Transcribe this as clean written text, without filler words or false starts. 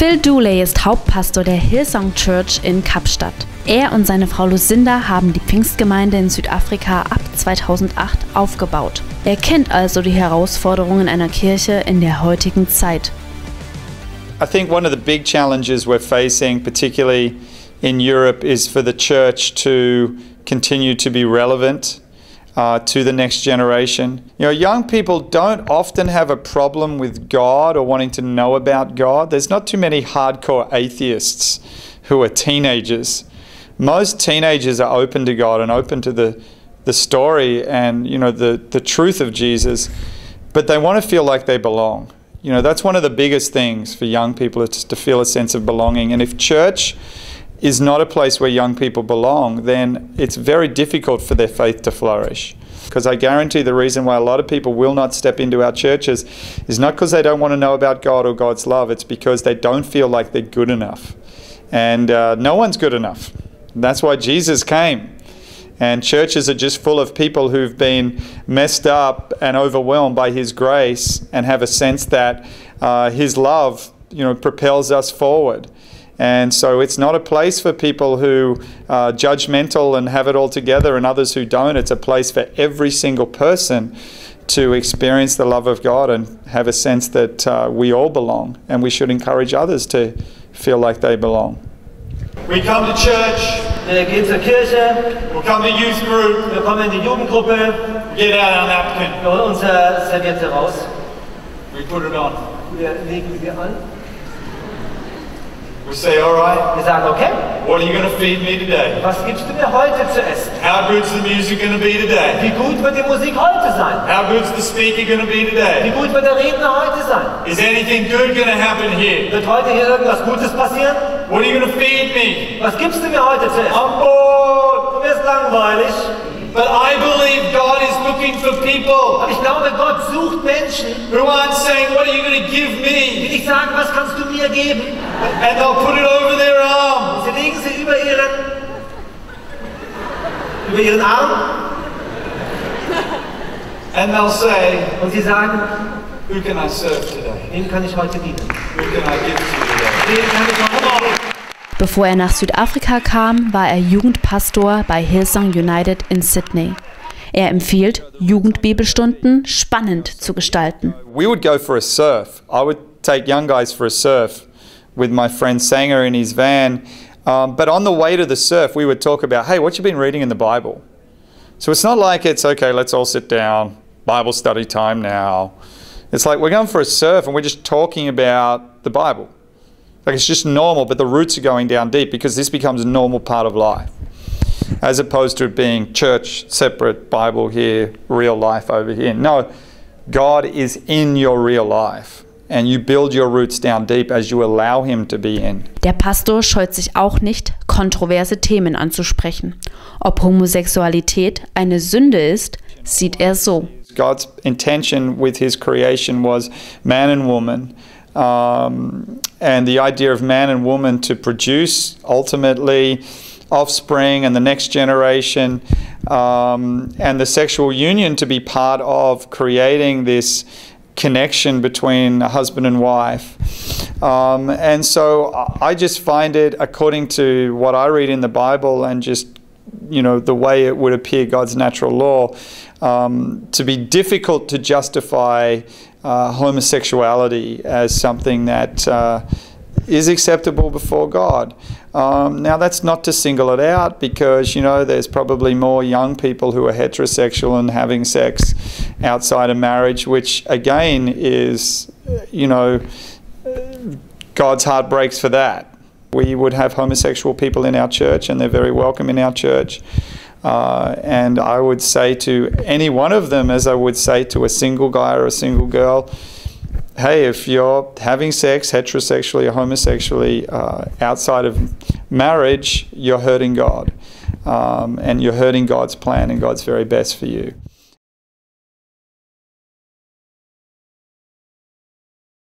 Phil Dooley ist Hauptpastor der Hillsong Church in Kapstadt. Er und seine Frau Lucinda haben die Pfingstgemeinde in Südafrika ab 2008 aufgebaut. Er kennt also die Herausforderungen einer Kirche in der heutigen Zeit. I think one of the big challenges we're facing, particularly in Europe, is for the church to continue to be relevant to the next generation. You know, young people don't often have a problem with God or wanting to know about God. There's not too many hardcore atheists who are teenagers. Most teenagers are open to God and open to the story and, you know, the truth of Jesus, but they want to feel like they belong. You know, that's one of the biggest things for young people, is to feel a sense of belonging. And if church is not a place where young people belong, then it's very difficult for their faith to flourish. Because I guarantee the reason why a lot of people will not step into our churches is not because they don't want to know about God or God's love, it's because they don't feel like they're good enough. And no one's good enough. That's why Jesus came. And churches are just full of people who've been messed up and overwhelmed by His grace and have a sense that His love, you know, propels us forward. And so it's not a place for people who are judgmental and have it all together and others who don't. It's a place for every single person to experience the love of God and have a sense that we all belong, and we should encourage others to feel like they belong. We come to church. Wir gehen zur Kirche. We'll come to youth group. Wir kommen in die Jugendgruppe. Get out our napkin. Wir holen unser Serviette raus. We put it on. Wir legen sie an. We say, all right, Wir sagen, okay, what are you going to feed me today? was gibst du mir heute zu essen? How good's the music going to be today? Wie gut wird die Musik heute sein? How good's the speaker going to be Wie today? gut wird der Redner heute sein? Is anything good going to happen here? Wird heute hier irgendwas Gutes passieren? What are you going to feed me? Was gibst du mir heute zu essen? I'm bored. Du wirst langweilig. But I believe God is looking for people Aber ich glaube, Gott sucht Menschen, who aren't saying, what are you going to give die me? nicht sagen, was kannst du mir geben? And they'll put it over their arm. Sie legen sie über ihren Arm And they'll say, und sie sagen, who can I serve today? wem kann ich heute dienen? Who can I give to today? Wem kann ich heute dienen? Bevor er nach Südafrika kam, war er Jugendpastor bei Hillsong United in Sydney. Er empfiehlt, Jugendbibel-Stunden spannend zu gestalten. We would go for a surf. I would take young guys for a surf with my friend Seiner in his van. But on the way to the surf, we would talk about, hey, what you been reading in the Bible? So it's not like it's, okay, let's all sit down, Bible study time now. It's like we're going for a surf and we're just talking about the Bible. Like it's just normal, but the roots are going down deep because this becomes a normal part of life. As opposed to it being church, separate, Bible here, real life over here. No, God is in your real life. And you build your roots down deep as you allow Him to be in. Der Pastor scheut sich auch nicht, kontroverse Themen anzusprechen. Ob Homosexualität eine Sünde ist, sieht er so. God's intention with His creation was man and woman. And the idea of man and woman to produce ultimately offspring and the next generation, and the sexual union to be part of creating this connection between a husband and wife. And so I just find it, according to what I read in the Bible and just, you know, the way it would appear God's natural law, to be difficult to justify homosexuality as something that is acceptable before God. Now that's not to single it out, because, you know, there's probably more young people who are heterosexual and having sex outside of marriage, which again is, you know, God's heart breaks for that. We would have homosexual people in our church and they're very welcome in our church. And I would say to any one of them, as I would say to a single guy or a single girl, hey, if you're having sex heterosexually or homosexually outside of marriage, you're hurting God. And you're hurting God's plan and God's very best for you.